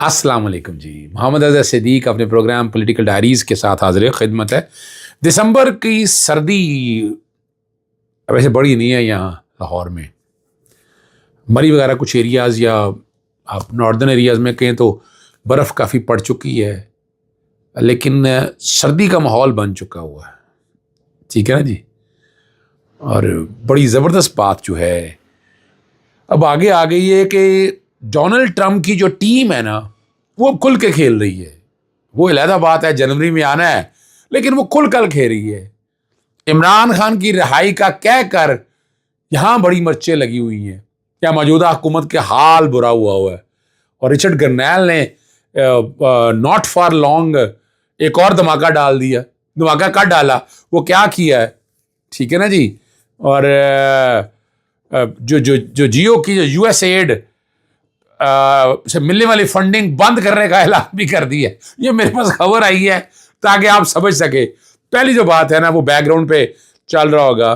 السلام علیکم جی، محمد اظہر صدیق اپنے پروگرام پولیٹیکل ڈائریز کے ساتھ حاضر خدمت ہے۔ دسمبر کی سردی ویسے بڑی نہیں ہے یہاں لاہور میں، مری وغیرہ کچھ ایریاز یا آپ ناردرن ایریاز میں کہیں تو برف کافی پڑ چکی ہے، لیکن سردی کا ماحول بن چکا ہوا ہے، ٹھیک ہے نا جی۔ اور بڑی زبردست بات جو ہے اب آگے آ گئی ہے کہ ڈونلڈ ٹرمپ کی جو ٹیم ہے نا وہ اب کھل کے کھیل رہی ہے۔ وہ علیحدہ بات ہے جنوری میں آنا ہے، لیکن وہ کھل کر کھیل رہی ہے۔ عمران خان کی رہائی کا کہہ کر یہاں بڑی مرچیں لگی ہوئی ہیں، کیا موجودہ حکومت کے حال برا ہوا ہے۔ اور رچرڈ گرنیل نے ناٹ فار لانگ ایک اور دھماکہ ڈال دیا، دھماکہ کٹ ڈالا، وہ کیا کیا ہے، ٹھیک ہے نا جی۔ اور جو جیو کی جو یو ایس ایڈ سے ملنے والی فنڈنگ بند کرنے کا اعلان بھی کر دی ہے۔ یہ میرے پاس خبر آئی ہے تاکہ آپ سمجھ سکے۔ پہلی جو بات ہے نا وہ بیک گراؤنڈ پہ چل رہا ہوگا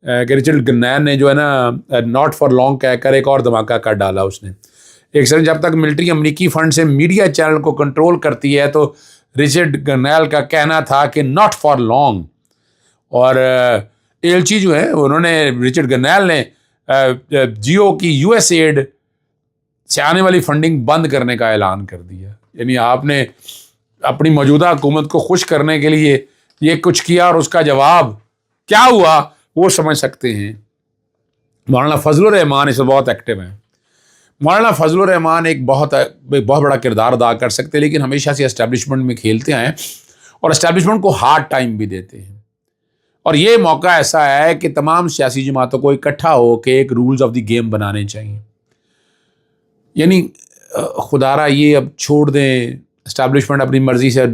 کہ رچرڈ گرنیل نے جو ہے نا ناٹ فار لانگ کہہ کر ایک اور دھماکہ کر ڈالا اس نے۔ ایک سر جب تک ملٹری امریکی فنڈ سے میڈیا چینل کو کنٹرول کرتی ہے تو رچرڈ گرنیل کا کہنا تھا کہ ناٹ فار لانگ۔ اور ایلچی جو ہے انہوں نے رچرڈ گرنیل نے جیو کی یو ایس ایڈ سے آنے والی فنڈنگ بند کرنے کا اعلان کر دیا۔ یعنی آپ نے اپنی موجودہ حکومت کو خوش کرنے کے لیے یہ کچھ کیا اور اس کا جواب کیا ہوا وہ سمجھ سکتے ہیں۔ مولانا فضل الرحمان اس میں بہت ایکٹیو ہیں۔ مولانا فضل الرحمان ایک بہت بڑا کردار ادا کر سکتے ہیں، لیکن ہمیشہ سے اسٹیبلشمنٹ میں کھیلتے آئے اور اسٹیبلشمنٹ کو ہارڈ ٹائم بھی دیتے ہیں۔ اور یہ موقع ایسا ہے کہ تمام سیاسی جماعتوں کو اکٹھا ہو کے ایک رولز آف دی گیم بنانے چاہیے۔ یعنی خدا را یہ اب چھوڑ دیں اسٹیبلشمنٹ اپنی مرضی سے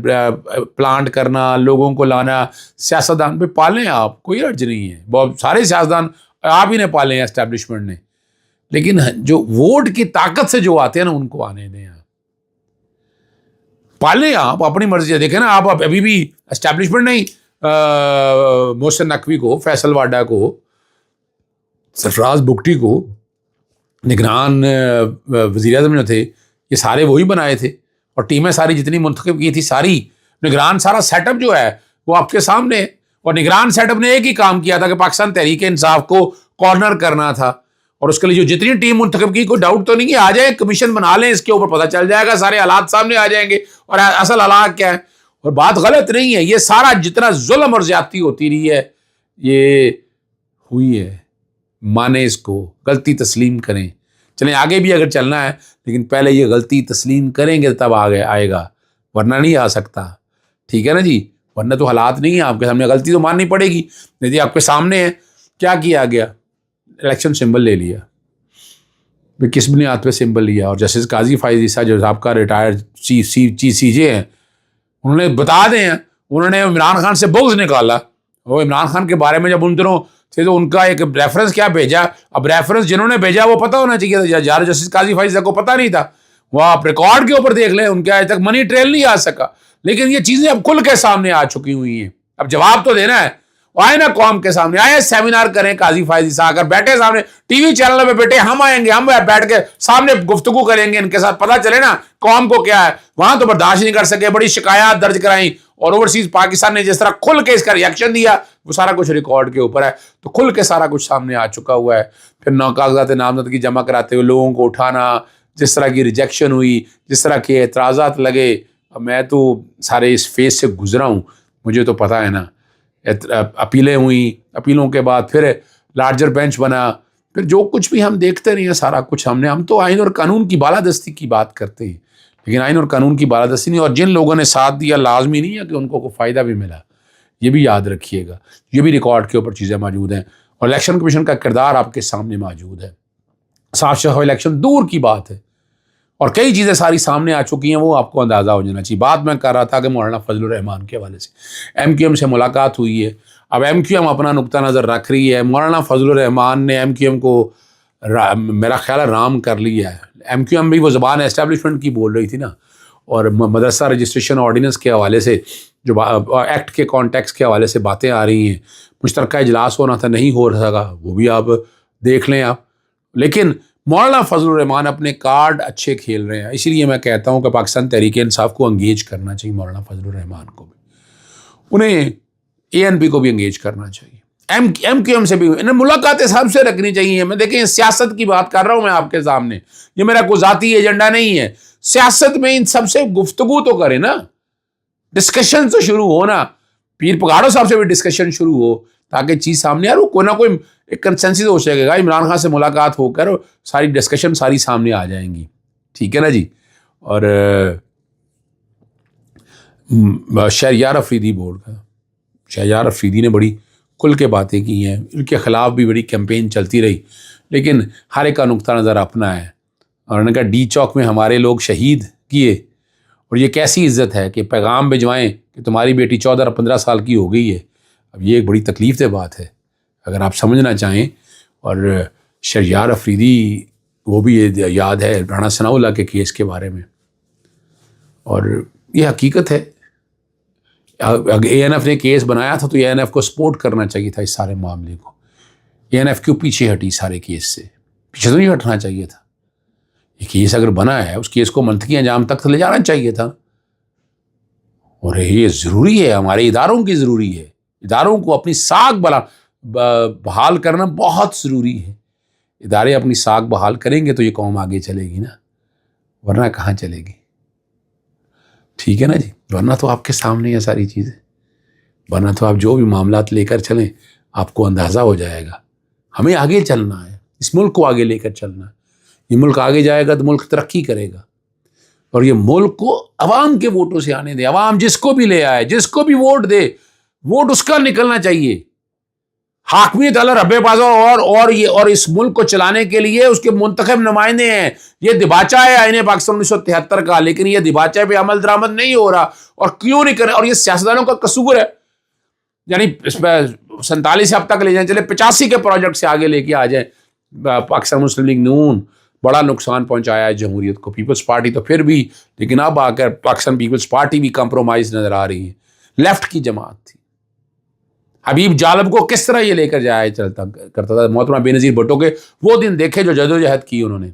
پلانٹ کرنا، لوگوں کو لانا، سیاستدان پہ پالیں آپ، کوئی حرج نہیں ہے، بہت سارے سیاستدان آپ ہی نے پالے ہیں اسٹیبلشمنٹ نے، لیکن جو ووٹ کی طاقت سے جو آتے ہیں نا ان کو آنے دیں آپ، پالیں آپ اپنی مرضی سے۔ دیکھیں نا آپ ابھی بھی اسٹیبلشمنٹ نہیں، محسن نقوی کو، فیصل واڈا کو، سرفراز بگٹی کو نگران وزیر اعظم جو تھے یہ سارے وہی بنائے تھے، اور ٹیمیں ساری جتنی منتخب کی تھی ساری نگران، سارا سیٹ اپ جو ہے وہ آپ کے سامنے ہے۔ اور نگران سیٹ اپ نے ایک ہی کام کیا تھا کہ پاکستان تحریک انصاف کو کارنر کرنا تھا، اور اس کے لیے جو جتنی ٹیم منتخب کی کوئی ڈاؤٹ تو نہیں کہ آ جائیں کمیشن بنا لیں، اس کے اوپر پتہ چل جائے گا، سارے حالات سامنے آ جائیں گے اور اصل حالات کیا ہے۔ اور بات غلط نہیں ہے، یہ سارا جتنا ظلم اور زیادتی ہوتی رہی ہے یہ ہوئی ہے، مانے اس کو، غلطی تسلیم کریں، چلیں آگے بھی اگر چلنا ہے لیکن پہلے یہ غلطی تسلیم کریں گے تب آگے آئے گا، ورنہ نہیں آ سکتا، ٹھیک ہے نا جی۔ ورنہ تو حالات نہیں ہیں آپ کے سامنے، غلطی تو ماننی پڑے گی، نہیں جی آپ کے سامنے ہے۔ کیا کیا گیا؟ الیکشن سمبل لے لیا، کس بنیاد پہ سمبل لیا؟ اور جسٹس قاضی فائز عیسیٰ جو آپ کا ریٹائرڈ سی جے ہیں انہوں نے بتا دیں، انہوں نے عمران خان سے بغض نکالا، وہ عمران خان کے بارے میں جب ان دنوں تھے تو ان کا ایک ریفرنس کیا بھیجا، اب ریفرنس جنہوں نے بھیجا وہ پتہ ہونا چاہیے تھا، یار جسٹس قاضی فائز کو پتہ نہیں تھا، وہ آپ ریکارڈ کے اوپر دیکھ لیں ان کے آج تک منی ٹریل نہیں آ سکا، لیکن یہ چیزیں اب کھل کے سامنے آ چکی ہوئی ہیں، اب جواب تو دینا ہے، آئے نا قوم کے سامنے، آئے سیمینار کریں، قاضی فائز عیسیٰ اگر بیٹھے سامنے ٹی وی چینل پہ بیٹھے، ہم آئیں گے، ہم بیٹھ کے سامنے گفتگو کریں گے ان کے ساتھ، پتہ چلے نا قوم کو کیا ہے۔ وہاں تو برداشت نہیں کر سکے، بڑی شکایات درج کرائیں، اور اوورسیز پاکستان نے جس طرح کھل کے اس کا ریئیکشن دیا وہ سارا کچھ ریکارڈ کے اوپر ہے، تو کھل کے سارا کچھ سامنے آ چکا ہوا ہے۔ پھر کاغذات نامزدگی جمع کراتے ہوئے لوگوں کو اٹھانا، جس طرح کی ریجیکشن ہوئی، جس طرح کے اعتراضات لگے، میں تو سارے اس فیز سے گزرا ہوں، مجھے تو پتہ ہے نا، اپیلیں ہوئیں، اپیلوں کے بعد پھر لارجر بینچ بنا، پھر جو کچھ بھی ہم دیکھتے نہیں ہیں سارا کچھ ہم تو آئین اور قانون کی بالادستی کی بات کرتے ہیں، لیکن آئین اور قانون کی بالادستی نہیں، اور جن لوگوں نے ساتھ دیا لازمی نہیں ہے کہ ان کو کوئی فائدہ بھی ملا، یہ بھی یاد رکھیے گا، یہ بھی ریکارڈ کے اوپر چیزیں موجود ہیں، اور الیکشن کمیشن کا کردار آپ کے سامنے موجود ہے، صاف شفاف الیکشن دور کی بات ہے، اور کئی چیزیں ساری سامنے آ چکی ہیں، وہ آپ کو اندازہ ہو جانا چاہیے۔ بات میں کر رہا تھا کہ مولانا فضل الرحمان کے حوالے سے ایم کیو ایم سے ملاقات ہوئی ہے، اب ایم کیو ایم اپنا نقطہ نظر رکھ رہی ہے، مولانا فضل الرحمان نے ایم کیو ایم کو میرا خیال ہے رام کر لیا ہے، ایم کیو ایم بھی وہ زبان اسٹیبلشمنٹ کی بول رہی تھی نا، اور مدرسہ رجسٹریشن آرڈیننس کے حوالے سے جو ایکٹ کے کانٹیکس کے حوالے سے باتیں آ رہی ہیں، مشترکہ اجلاس ہونا تھا نہیں ہو سکا، وہ بھی آپ دیکھ لیں آپ، لیکن مولانا فضل الرحمان اپنے کارڈ اچھے کھیل رہے ہیں، اسی لیے میں کہتا ہوں کہ پاکستان تحریک انصاف کو انگیج کرنا چاہیے، مولانا فضل الرحمان کو بھی، انہیں ANP کو بھی انگیج کرنا چاہیے، MQM سے بھی انہیں ملاقاتیں سب سے رکھنی چاہیے۔ میں دیکھیں سیاست کی بات کر رہا ہوں میں آپ کے سامنے، یہ میرا کوئی ذاتی ایجنڈا نہیں ہے، سیاست میں ان سب سے گفتگو تو کریں نا، ڈسکشن تو شروع ہو نا، پیر پگاڑو صاحب سے بھی ڈسکشن شروع ہو تاکہ چیز سامنے آ، کوئی نہ کوئی ایک کنسنسس ہو سکے گا۔ عمران خان سے ملاقات ہو کر ساری ڈسکشن ساری سامنے آ جائیں گی، ٹھیک ہے نا جی۔ اور شہریار افریدی بورڈ کا، شہریار افریدی نے بڑی کھل کے باتیں کی ہیں، ان کے خلاف بھی بڑی کیمپین چلتی رہی، لیکن ہر ایک کا نقطہ نظر اپنا ہے، اور انہوں نے کہا ڈی چوک میں ہمارے لوگ شہید کیے، اور یہ کیسی عزت ہے کہ پیغام بھجوائیں کہ تمہاری بیٹی 14-15 سال کی ہو گئی ہے۔ اب یہ ایک بڑی تکلیف دہ بات ہے اگر آپ سمجھنا چاہیں۔ اور شہریار افریدی وہ بھی یاد ہے رانا ثناء اللہ کے کیس کے بارے میں، اور یہ حقیقت ہے، اگر ANF نے کیس بنایا تھا تو ANF کو سپورٹ کرنا چاہیے تھا اس سارے معاملے کو۔ ANF کیوں پیچھے ہٹی سارے کیس سے؟ پیچھے تو نہیں ہٹنا چاہیے تھا، یہ کیس اگر بنا ہے اس کیس کو منطقی انجام تک لے جانا چاہیے تھا، اور یہ ضروری ہے، ہمارے اداروں کی ضروری ہے، اداروں کو اپنی ساکھ بحال کرنا بہت ضروری ہے۔ ادارے اپنی ساکھ بحال کریں گے تو یہ قوم آگے چلے گی نا، ورنہ کہاں چلے گی؟ ٹھیک ہے نا جی، ورنہ تو آپ کے سامنے ہے ساری چیزیں، ورنہ تو آپ جو بھی معاملات لے کر چلیں آپ کو اندازہ ہو جائے گا۔ ہمیں آگے چلنا ہے، اس ملک کو آگے لے کر چلنا ہے، یہ ملک آگے جائے گا تو ملک ترقی کرے گا، اور یہ ملک کو عوام کے ووٹوں سے آنے دے، عوام جس کو بھی لے آئے، جس کو بھی ووٹ دے، ووٹ اس کا نکلنا چاہیے۔ حاکمیت علی رب بازو اور اس ملک کو چلانے کے لیے اس کے منتخب نمائندے ہیں۔ یہ دباچہ ہے آئین پاکستان 1973 کا، لیکن یہ دباچہ پہ عمل درآمد نہیں ہو رہا، اور کیوں نہیں کرے؟ اور یہ سیاستدانوں کا قصور ہے، یعنی 47 سے اب تک لے جائیں، چلے 85 کے پروجیکٹ سے آگے لے کے آ جائیں۔ پاکستان مسلم لیگ نون بڑا نقصان پہنچایا ہے جمہوریت کو، پیپلز پارٹی تو پھر بھی، لیکن اب آ کر پاکستان پیپلز پارٹی بھی کمپرومائز نظر آ رہی ہے، لیفٹ کی جماعت تھی۔ حبیب جالب کو کس طرح یہ لے کر جایا کرتا تھا، محترمہ بے نظیر بھٹو کے وہ دن دیکھے جو جدوجہد کی انہوں نے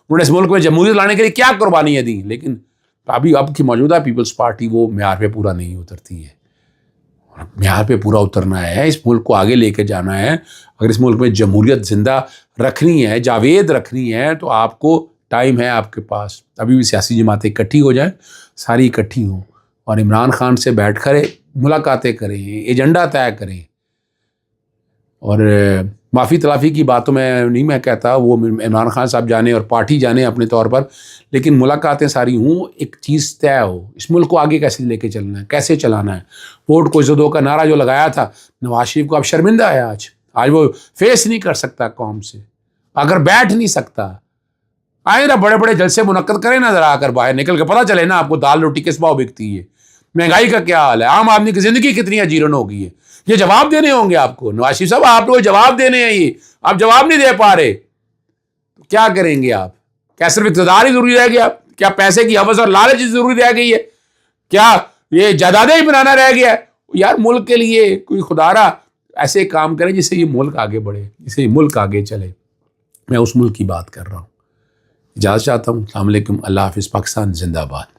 اس ملک میں جمہوریت لانے کے لیے کیا قربانیاں دیں، لیکن اب کی موجودہ پیپلز پارٹی وہ معیار پہ پورا نہیں اترتی ہے۔ معیار پہ پورا اترنا ہے، اس ملک کو آگے لے کے جانا ہے، اگر اس ملک میں جمہوریت زندہ رکھنی ہے، جاوید رکھنی ہے، تو آپ کو ٹائم ہے آپ کے پاس، ابھی بھی سیاسی جماعتیں اکٹھی ہو جائیں، ساری اکٹھی ہوں، اور عمران خان سے بیٹھ کر ملاقاتیں کریں، ایجنڈا طے کریں۔ اور معافی تلافی کی باتوں میں نہیں میں کہتا، وہ عمران خان صاحب جانے اور پارٹی جانے اپنے طور پر، لیکن ملاقاتیں ساری ہوں، ایک چیز طے ہو، اس ملک کو آگے کیسے لے کے چلنا ہے، کیسے چلانا ہے۔ ووٹ کو عزت دو کا نعرہ جو لگایا تھا نواز شریف کو، اب شرمندہ ہے، آج وہ فیس نہیں کر سکتا قوم سے، اگر بیٹھ نہیں سکتا۔ آئے نا بڑے بڑے جلسے منعقد کریں نا، ذرا آ کر باہر نکل کے پتہ چلے نا آپ کو دال روٹی کس بھاؤ بکتی ہے، مہنگائی کا کیا حال ہے، عام آدمی کی زندگی کتنی اجیرن ہو گئی ہے۔ یہ جواب دینے ہوں گے آپ کو نواز شریف صاحب، آپ کو جواب دینے ہیں، یہ آپ جواب نہیں دے پا رہے تو کیا کریں گے آپ؟ کیا صرف اقتدار ہی ضروری رہ گیا؟ کیا پیسے کی حوث اور لالچ ضروری رہ گئی ہے؟ کیا یہ جائیدادیں ہی بنانا رہ گیا ہے؟ یار ملک کے لیے کوئی خدارا ایسے کام کرے جس سے یہ ملک آگے بڑھے، جس سے یہ ملک آگے چلے۔ میں اس ملک کی بات کر رہا ہوں۔ اجازت چاہتا ہوں، السلام علیکم، اللہ حافظ، پاکستان زندہ باد۔